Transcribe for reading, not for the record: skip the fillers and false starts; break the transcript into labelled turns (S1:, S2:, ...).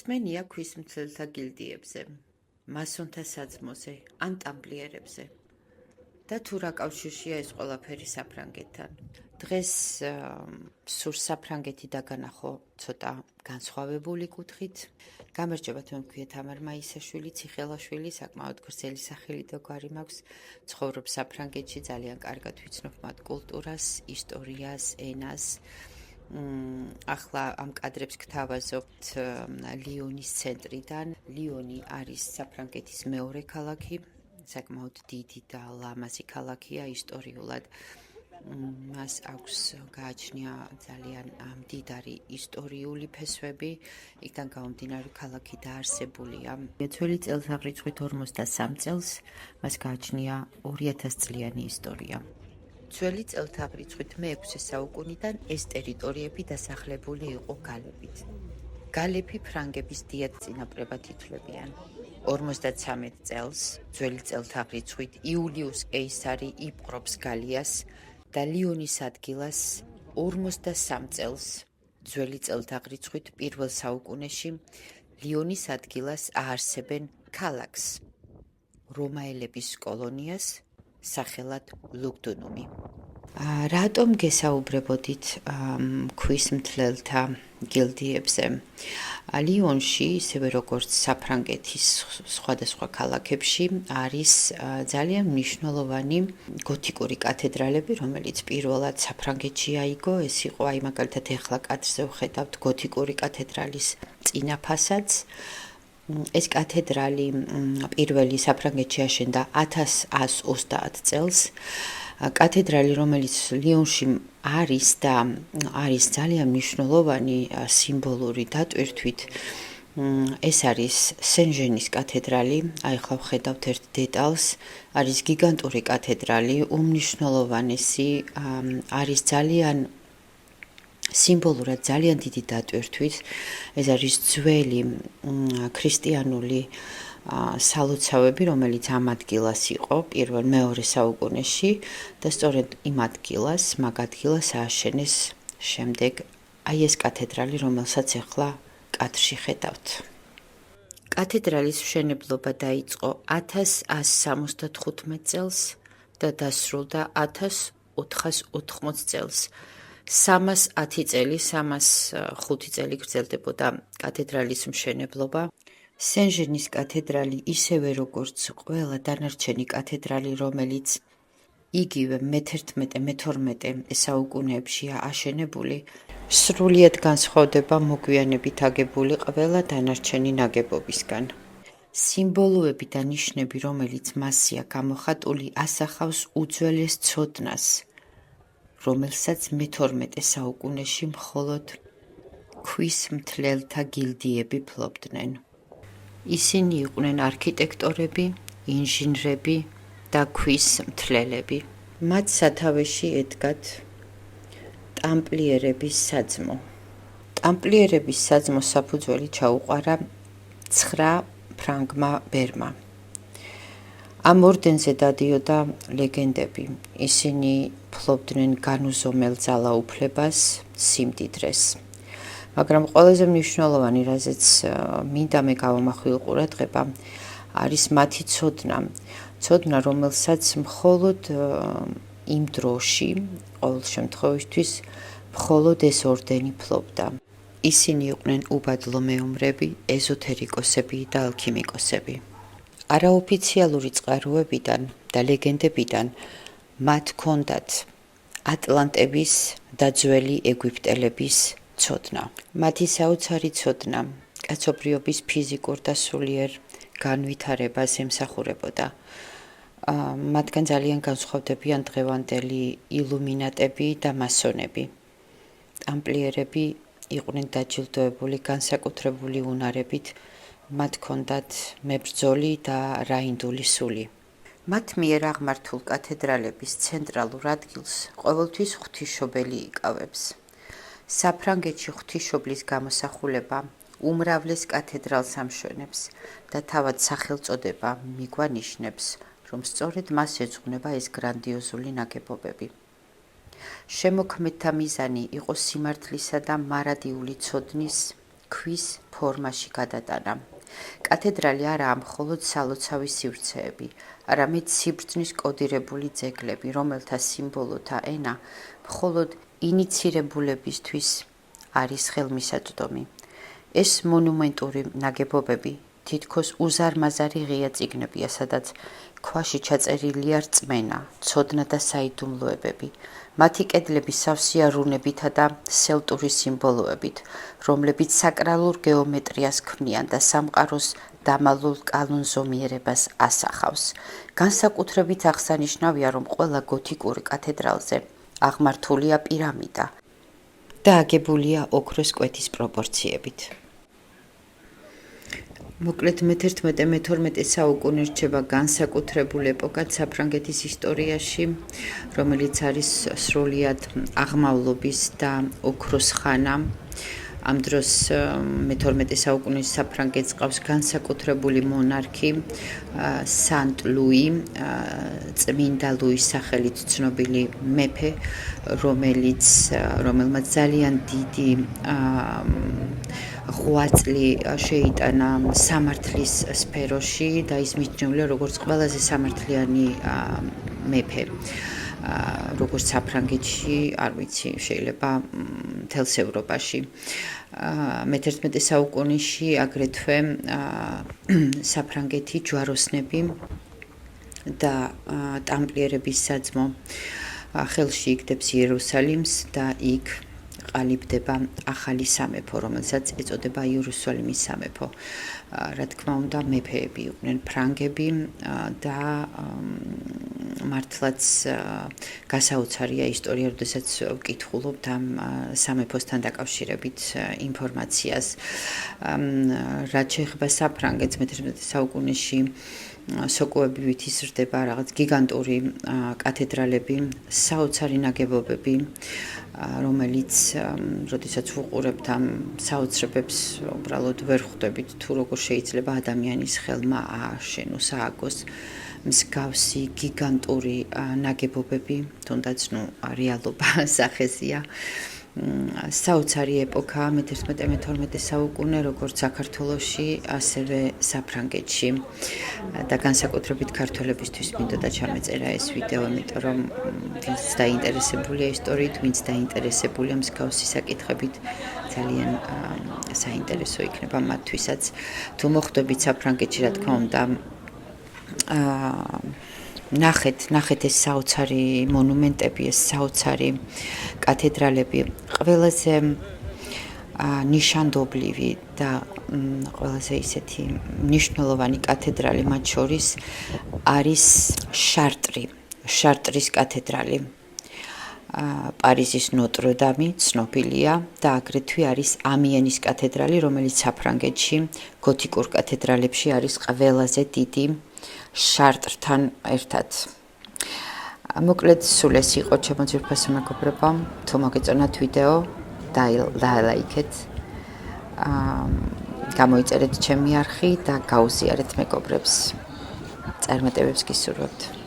S1: სმენია ქვის მცველთა გილდიებზე, მასონთა საძმოზე ან ტამპლიერებზე და თუ რა კავშირშია ეს ყველაფერი საფრანგეთთან. დღეს სურს საფრანგეთი დაგანახო ცოტა განსხვავებული კუთხით. გამარჯობა, თქვენ მქვია თამარ მაისაშვილი, ციხელაშვილი, საკმაოდ გრძელი სახელი და გვარი მაქვს. ცხოვრობს საფრანგეთში, ძალიან კარგად ვიცნობ მათ კულტურას, ისტორიას, ენას. ახლა ამ კადრებს გთავაზობთ ლიონის ცენტრიდან. ლიონი არის საფრანგეთის მეორე ქალაქი, საკმაოდ დიდი და ლამაზი ქალაქია ისტორიულად. მას აქვს გააჩნია ძალიან მდიდარი ისტორიული ფესვები, იქიდან გამომდინარე ქალაქი დაარსებულია. ძველი წელთაღრიცხვით 53 წელს მას გააჩნია 2000 წლიანი ისტორია. ძველი წელთაღრიცხვით მე-6 საუკუნიდან ეს ტერიტორიები დასახლებული იყო გალებით. გალები ფრანგების დიად წინაპრებად ითვლებიან. 53 წელს ძველი წელთაღრიცხვით იულიუს კეისარი იპყრობს გალიას და ლიონის ადგილას 53 წელს ძველი წელთაღრიცხვით პირველ საუკუნეში ლიონის ადგილას აარსებენ ქალაქს, რომაელების კოლონიას სახელად ლუგდუნუმი. რატომ გესაუბრებოდით ქვის მთლელთა გილდიებზე? ლიონში, ისევე როგორც საფრანგეთის სხვადასხვა ქალაქებში, არის ძალიან მნიშვნელოვანი გოთიკური კათედრალები, რომელიც პირველად საფრანგეთში აიგო. ეს იყო, მაგალითად, ახლა კადრზე ვხედავთ გოთიკური კათედრალის წინა ფასადს. ეს კათედრალი პირველი საფრანგეთში აშენდა 1130 წელს. კათედრალი, რომელიც ლიონში არის და არის ძალიან მნიშვნელოვანი სიმბოლური დატვირთვით, ეს არის სენ-ჟენის კათედრალი. ახლა ვხედავთ ერთ დეტალს, არის გიგანტური კათედრალი, უმნიშვნელოვანესი, არის ძალიან სიმბოლურად ძალიან დიდი დატვირთვით. ეს არის ძველი ქრისტიანული სალოცავები, რომელიც ამ ადგილას იყო მეორე საუკუნეში და სწორედ იმ ადგილას, მაგ ადგილას ააშენეს შემდეგ ეს კათედრალი, რომელსაც ახლა კადრში ხედავთ. კათედრალის მშენებლობა დაიწყო 1175 წელს და დასრულდა 1480 წელს. 310 წელი, 305 წელი გრძელდებოდა კათედრალის მშენებლობა. სენ-ჟენის კათედრალი, ისევე როგორც ყველა დანარჩენი კათედრალი, რომელიც იგივე მე-11-მე-12 საუკუნეებშია აშენებული, სრულიად განსხვავდება მოგვიანებით აგებული ყველა დანარჩენი ნაგებობისგან. სიმბოლოები და ნიშნები, რომელიც მასია გამოხატული, ასახავს უძველეს ცოდნას, რომელსაც მე-12 საუკუნეში მხოლოდ ქვის მთლელთა გილდიები ფლობდნენ. ისინი იყვნენ არქიტექტორები, ინჟინრები და ქვის მთლელები. მათ სათავეში ედგათ ტამპლიერების საძმო. ტამპლიერების საძმოს საფუძველი ჩაუყარა 9 ფრანგმა ბერმა. ამ ორდენზე დადიოდა ლეგენდები. ისინი ფლობდნენ განუზომელ ძალაუფლებას, სიმდიდრეს. მაგრამ ყველაზე მნიშვნელოვანი, რაზეც მინდა მე გავამახვილ ყურადღება, არის მათი ცოდნა, რომელსაც მხოლოდ იმ დროში, ყოველ შემთხვევაში, მხოლოდ ეს ორდენი ფლობდა. ისინი იყვნენ უბადლო მეომრები, ეზოთერიკოსები და ალქიმიკოსები. არაოფიციალური წყაროებიდან და ლეგენდებიდან მათ ჰქონდათ ატლანტების და ძველი ეგვიპტელების ცოდნა. მათი საოცარი ცოდნა კაცობრიობის ფიზიკურ და სულიერ განვითარებას ემსახურებოდა. მათგან ძალიან განსხვავდებიან დღევანდელი ილუმინატები და მასონები. ტამპლიერები იყვნენ დაჯილდოებული განსაკუთრებული უნარებით, მათ ჰქონდათ მებრძოლი და რაინდული სული. მათ მიერ აღმართულ კათედრალების ცენტრალურ ადგილს ყოველთვის ღვთისმშობელი იკავებს. საფრანგეთში ღვთისმშობლის გამოსახულება უმრავლეს კათედრალს ამშვენებს და თავად სახელწოდება მიგვანიშნებს, რომ სწორედ მას ეძღვნება ეს გრანდიოზული ნაგებობები. შემოქმედთა მიზანი იყო სიმართლისა და მარადიული ცოდნის, ქვის ფორმაში გადატანა. კათედრალი არაა მხოლოდ სალოცავი სივრცეები, არამედ სიბრძნის კოდირებული ძეგლები, რომელთა სიმბოლოთა ენა მხოლოდ ინიცირებულებისთვის არის ხელმისაწვდომი. ეს მონუმენტური ნაგებობები თითქოს უზარმაზარი ღია წიგნებია, სადაც ქვაში ჩაწერილია რწმენა, ცოდნა და საიდუმლოებები. მათი კედლები სავსეა რუნებითა და სელტური სიმბოლოებით, რომლებიც საკრალურ გეომეტრიას ქმნიან და სამყაროს დამალულ კანონზომიერებას ასახავს. განსაკუთრებით აღსანიშნავია, რომ ყველა გოთიკური კათედრალზე აღმართულია პირამიდა და აგებულია ოქროს კვეთის პროპორციებით. მოკლედ მე-11-მე-12 საუკუნე რჩება განსაკუთრებული ეპოქა საფრანგეთის ისტორიაში, რომელიც არის სრულიად აღმავლობის და ოქროს ხანა. ამ დროს მე-12 საუკუნის საფრანგეთს ყავს განსაკუთრებული მონარქი სანტ ლუი, წმინდა ლუის სახელით ცნობილი მეფე, რომელმაც ძალიან დიდი ღვაწლი შეიტანა სამართლის სფეროში და ის მიჩნეულია როგორც ყველაზე სამართლიანი მეფე. როგორც საფრანგეთში, არ ვიცი, შეიძლება მთელს ევროპაში. მე-11 საუკუნეში აგრეთვე საფრანგეთი, ჯვაროსნები და ტამპლიერების საძმო ხელში იგდებს იერუსალიმს და იქ ყალიბდება ახალი სამეფო, რომელსაც ეწოდება იერუსალიმის სამეფო. რა თქმა უნდა, მეფეები იყვნენ ფრანგები და მართლაც გასაოცარია ისტორია, როდესაც ვკითხულობთ ამ სამეფოსთან დაკავშირებით ინფორმაციას. რაც შეეხება საფრანგეთს, მე-11 საუკუნეში სოკოები ვითიზრდება რაღაც გიგანტური კათედრალები, საოცარი ნაგებობები, რომელიც, როდესაც ვუყურებთ ამ საოცრებებს, უბრალოდ ვერ ხვდებით თუ როგორ შეიძლება ადამიანის ხელმა ააშენოს, ააგოს მსგავსი გიგანტური ნაგებობები, თუნდაც რეალობა სახეზია. საოცარი ეპოქა მე-11-მე-12 საუკუნე, როგორც საქართველოში, ასევე საფრანგეთში და განსაკუთრებით ქართველებისთვის მინდოდა ჩამეწერა ეს ვიდეო, იმიტომ რომ ვინც დაინტერესებულია ისტორიით, ვინც დაინტერესებულია მსგავსი საკითხებით, ძალიან საინტერესო იქნება მათთვისაც. თუ მოხვდებით საფრანგეთში, რა თქმა უნდა, ნახეთ ეს საოცარი მონუმენტები, ეს საოცარი კათედრალები, ყველაზე ნიშანდობლივი და ყველაზე ისეთი მნიშვნელოვანი კათედრალი მათ შორის არის შარტრის კათედრალი. პარიზის ნოტრ-დამი ცნობილია და აგრეთვე არის ამიენის კათედრალი, რომელიც საფრანგეთში გოთიკურ კათედრალებში არის ყველაზე დიდი შარტრთან ერთად. მოკლედ სულ ეს იყო ჩემო ძვირფასო მეგობრებო, თუ მოგეწონათ ვიდეო, დაელაიქეთ, გამოიწერეთ ჩემი არხი და გაუზიარეთ მეგობრებს. წარმატებებს გისურვებთ.